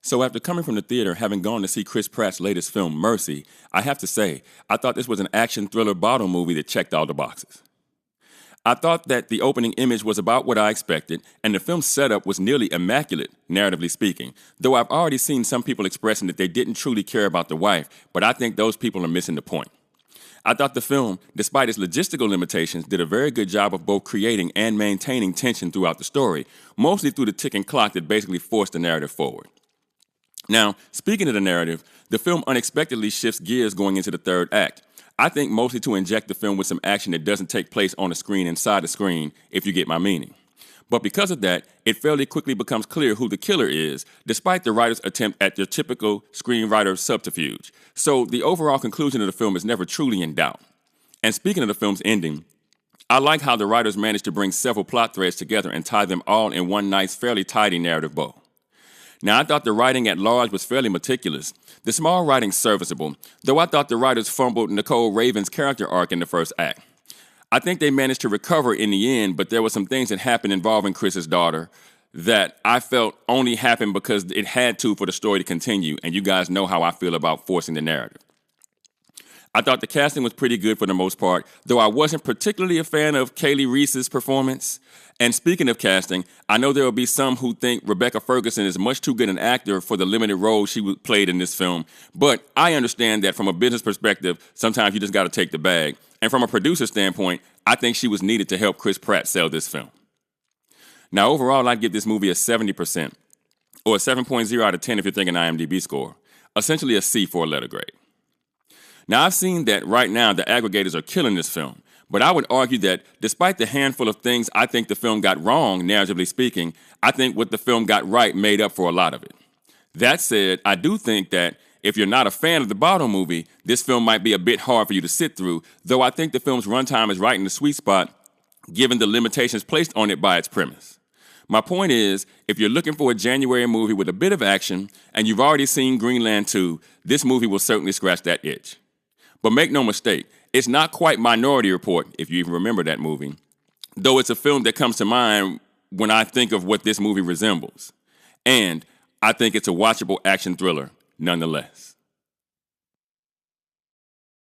So after coming from the theater, having gone to see Chris Pratt's latest film, Mercy, I have to say, I thought this was an action thriller bottle movie that checked all the boxes. I thought that the opening image was about what I expected, and the film's setup was nearly immaculate, narratively speaking, though I've already seen some people expressing that they didn't truly care about the wife, but I think those people are missing the point. I thought the film, despite its logistical limitations, did a very good job of both creating and maintaining tension throughout the story, mostly through the ticking clock that basically forced the narrative forward. Now, speaking of the narrative, the film unexpectedly shifts gears going into the third act. I think mostly to inject the film with some action that doesn't take place on the screen inside the screen, if you get my meaning. But because of that, it fairly quickly becomes clear who the killer is, despite the writer's attempt at their typical screenwriter subterfuge. So the overall conclusion of the film is never truly in doubt. And speaking of the film's ending, I like how the writers managed to bring several plot threads together and tie them all in one nice, fairly tidy narrative bow. Now, I thought the writing at large was fairly meticulous. The small writing's serviceable, though I thought the writers fumbled Nicole Raven's character arc in the first act. I think they managed to recover in the end, but there were some things that happened involving Chris's daughter that I felt only happened because it had to for the story to continue, and you guys know how I feel about forcing the narrative. I thought the casting was pretty good for the most part, though I wasn't particularly a fan of Kaylee Reese's performance. And speaking of casting, I know there will be some who think Rebecca Ferguson is much too good an actor for the limited role she played in this film, but I understand that from a business perspective, sometimes you just got to take the bag. And from a producer standpoint, I think she was needed to help Chris Pratt sell this film. Now, overall, I'd give this movie a 70%, or a 7.0 out of 10 if you're thinking IMDb score, essentially a C for a letter grade. Now, I've seen that right now the aggregators are killing this film, but I would argue that despite the handful of things I think the film got wrong, narratively speaking, I think what the film got right made up for a lot of it. That said, I do think that if you're not a fan of the bottle movie, this film might be a bit hard for you to sit through, though I think the film's runtime is right in the sweet spot, given the limitations placed on it by its premise. My point is, if you're looking for a January movie with a bit of action, and you've already seen Greenland 2, this movie will certainly scratch that itch. But make no mistake, it's not quite Minority Report, if you even remember that movie, though it's a film that comes to mind when I think of what this movie resembles. And I think it's a watchable action thriller nonetheless.